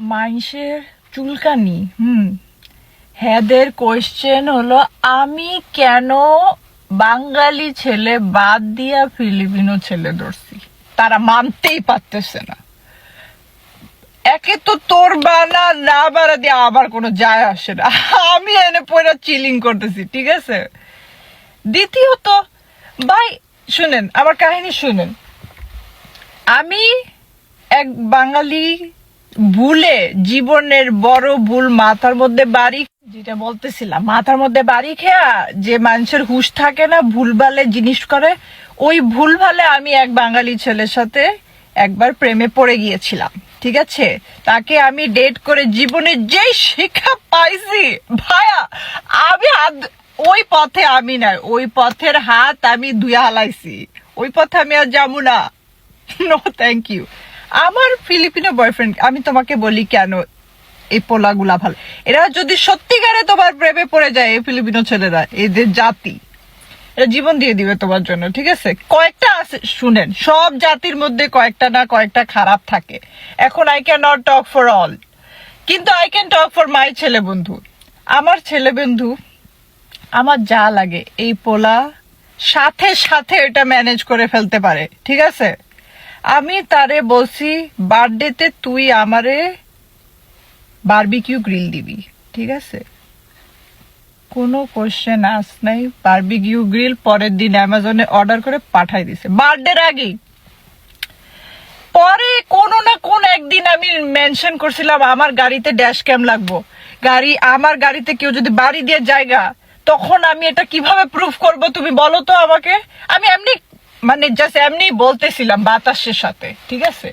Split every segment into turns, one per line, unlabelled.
মানুষের চুলকানি হেদের কোয়েশ্চেন হলো আমি কেন বাঙালি ছেলে বাদ দিয়া ফিলিপিনো ছেলে ধরছি, তারা মানতেই পারতেছে না। একে তো তোর বানা না বাড়া দিয়ে আমার কোনো যায় আসে না, আমি এনে পয়লা চিলিং করতেছি, ঠিক আছে। দ্বিতীয়ত ভাই শুনেন, আমার কাহিনী শুনেন। আমি এক বাঙালি ভুলে জীবনের বড় ভুল মাথার মধ্যে বাড়ি, যেটা বলতেছিলাম, মাথার মধ্যে বাড়ি খেয়া যে মানুষের হুঁশ থাকে না, ভুলভালে জিনিস করে, ওই ভুলভালে আমি এক বাঙালি ছেলের সাথে একবার প্রেমে পড়ে গিয়েছিলাম, ঠিক আছে। তাকে আমি ডেট করে জীবনে যেই শিক্ষা পাইছি ভাইয়া, আমি ওই পথে আমি নাই, ওই পথের হাত আমি ধুয়ে হালাইছি, ওই পথে আমি আর যাবো না। No thank you. আমার ফিলিপিনো বয়ফ্রেন্ড, আমি তোমাকে বলি কেন এই পোলাগুলা ভালো, এরা যদি সত্যিকারে তোমার প্রেমে পড়ে যায়, এই ফিলিপিনো ছেলেরা, এদের জাতি, এরা জীবন দিয়ে দিবে তোমার জন্য, ঠিক আছে। কয়েকটা আছে, শুনেন, সব জাতির মধ্যে কয়েকটা না কয়েকটা খারাপ থাকে। এখন I can not talk for all, কিন্তু I can talk for my ছেলে বন্ধু। আমার ছেলে বন্ধু, আমার যা লাগে এই পোলা সাথে সাথে এটা ম্যানেজ করে ফেলতে পারে, ঠিক আছে। আমি তারে বলছি বার্থডেতে তুই আমারে বারবিকিউ গ্রিল দিবি, ঠিক আছে। কোনো কোশ্চেন আস নাই, বারবিকিউ গ্রিল পরের দিন অ্যামাজনে অর্ডার করে পাঠাই দিছে বার্থডের আগেই। পরে কোনো না কোন একদিন আমি মেনশন করছিলাম আমার গাড়িতে ড্যাশ ক্যাম লাগবো, আমার গাড়িতে কেউ যদি বাড়ি দিয়ে জায়গা, তখন আমি এটা কিভাবে প্রুফ করব তুমি বলো তো আমাকে। আমি এমনি মানে জাস্ট এমনি বলতেছিলাম বাতাসের সাথে, ঠিক আছে।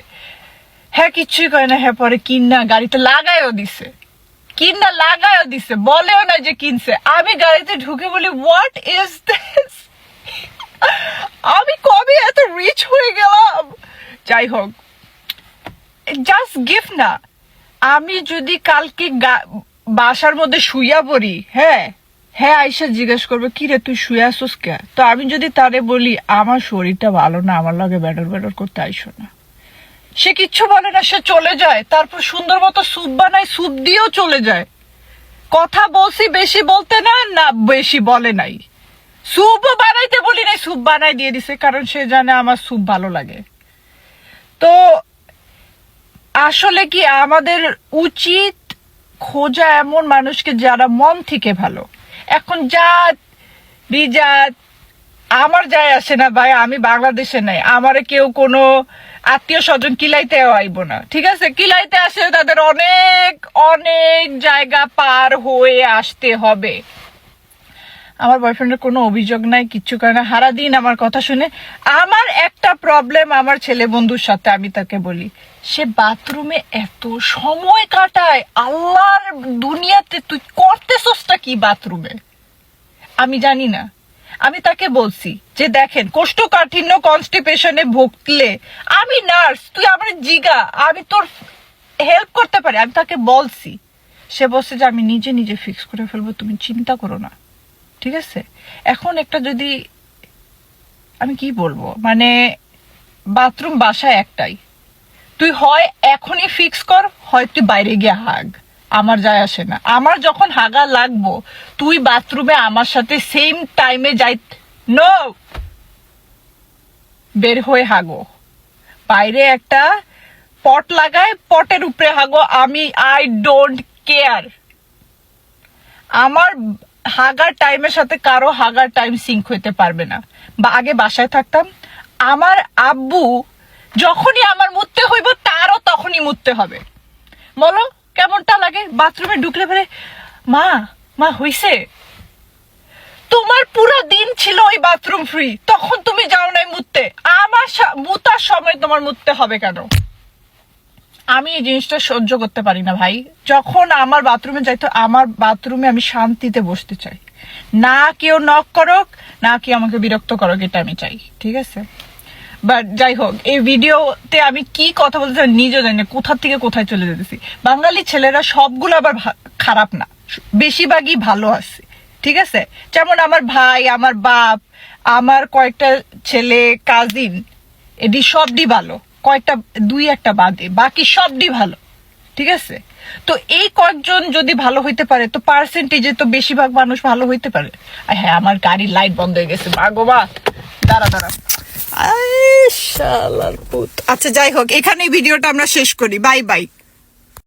হ্যাঁ কিচ্ছুই কয় না, হ্যাঁ পরে কিনা গাড়িতে লাগাইও দিছে, বলেও না যে কিনছে। আমি গাড়িতে ঢুকে বলি হোয়াট ইজ দিস, আমি কবে এত রিচ হয়ে গেলাম। যাই হোক, জাস্ট গিফট না। আমি যদি কালকে বাসার মধ্যে শুইয়া পড়ি, হ্যাঁ আইসা জিজ্ঞেস করবে কি রে তুই শুয়ে আসোস কে, তো আমি যদি তারে বলি আমার শরীরটা ভালো না, আমার লগে ব্যাডর করতে আইসো না, সে কিচ্ছু বলে না, সে চলে যায়। তারপর সুন্দর মতো স্যুপ বানায়, স্যুপ দিয়েও চলে যায়। কথা বলছি বেশি বলতে না বেশি বলে নাই, স্যুপও বানাইতে বলি নাই, স্যুপ বানাই দিয়ে দিছে, কারণ সে জানে আমার স্যুপ ভালো লাগে। তো আসলে কি আমাদের উচিত খোঁজা এমন মানুষকে যারা মন থেকে ভালো। এখন জাত বিজাত আমার যায় আসে না ভাই, আমি বাংলাদেশে নাই, আমারে কেউ কোনো আত্মীয় স্বজন কিলাইতেও আইব না, ঠিক আছে। কিলাইতে আসে তাদের অনেক অনেক জায়গা পার হয়ে আসতে হবে। আমার বয়ফ্রেন্ডের কোনো অভিযোগ নাই, কিচ্ছু করে না, সারাদিন আমার কথা শুনে। আমার একটা প্রবলেম আমার ছেলে বন্ধুর সাথে, আমি তাকে বলি সে বাথরুমে এত সময় কাটায়, আল্লাহর দুনিয়াতে তুই করতেছসটা কি বাথরুমে, আমি জানি না। আমি তাকে বলছি যে দেখেন কোষ্ঠকাঠিন্য কনস্টিপেশনে ভুগলে আমি নার্স, তুই আমার জিগা, আমি তোর হেল্প করতে পারি, আমি তাকে বলছি। সে বলছে যে আমি নিজে নিজে ফিক্স করে ফেলবো, তুমি চিন্তা করো না, ঠিক আছে। এখন একটা যদি আমি কি বলবো, মানে বাথরুম বাসায় একটাই, তুই হয় এখনই ফিক্স কর, হয় তুই বাইরে গিয়ে হাগ, আমার যায় আসে না। আমার যখন হাগা লাগবো তুই বাথরুমে আমার সাথে সেম টাইমে যাই, নো, বের হয়ে হাগো। বাইরে একটা পট লাগায়, পটের উপরে হাগো, আই ডোন্ট কেয়ার। আমার হাগার টাইমের সাথে কারো হাগার টাইম সিঙ্ক হইতে পারবে না। বা আগে বাসায় থাকতাম, আমার আব্বু যখনই আমার মুততে হইব তারও তখনই মুততে হবে। বলো কেমনটা লাগে বাথরুমে ঢুকলে পরে মা হইছে, তোমার পুরো দিন ছিল ওই বাথরুম ফ্রি, তখন তুমি যাও নাই মুততে, আমার মুতার সময় তোমার মুততে হবে কেন? আমি এই জিনিসটা সহ্য করতে পারি না ভাই। যখন আমার বাথরুমে যাইতো, আমার বাথরুমে আমি শান্তিতে বসতে চাই, না কেউ নক করুক, না কেউ আমাকে বিরক্ত করুক, এটা আমি চাই, ঠিক আছে। বাট যাই হোক, এই ভিডিওতে আমি কি কথা বলতে চাই নিজেও জানি না, কোথা থেকে কোথায় চলে যেতেছি। বাঙালি ছেলেরা সবগুলো আবার খারাপ না, বেশিরভাগই ভালো আছে, ঠিক আছে। যেমন আমার ভাই, আমার বাপ, আমার কয়েকটা ছেলে, কাজিন, এটি সবটি ভালো, কয়েকটা দুই একটা বাদে বাকি সবটি ভালো, ঠিক আছে? তো এই কয়েকজন যদি ভালো হইতে পারে তো পার্সেন্টেজে তো বেশিরভাগ মানুষ ভালো হইতে পারে। আর হ্যাঁ, আমার গাড়ির লাইট বন্ধ হয়ে গেছে, ভাগবা দাঁড়া দাঁড়া। শালার পুত। আচ্ছা যাই হোক, এখানেই ভিডিওটা আমরা শেষ করি। Bye bye.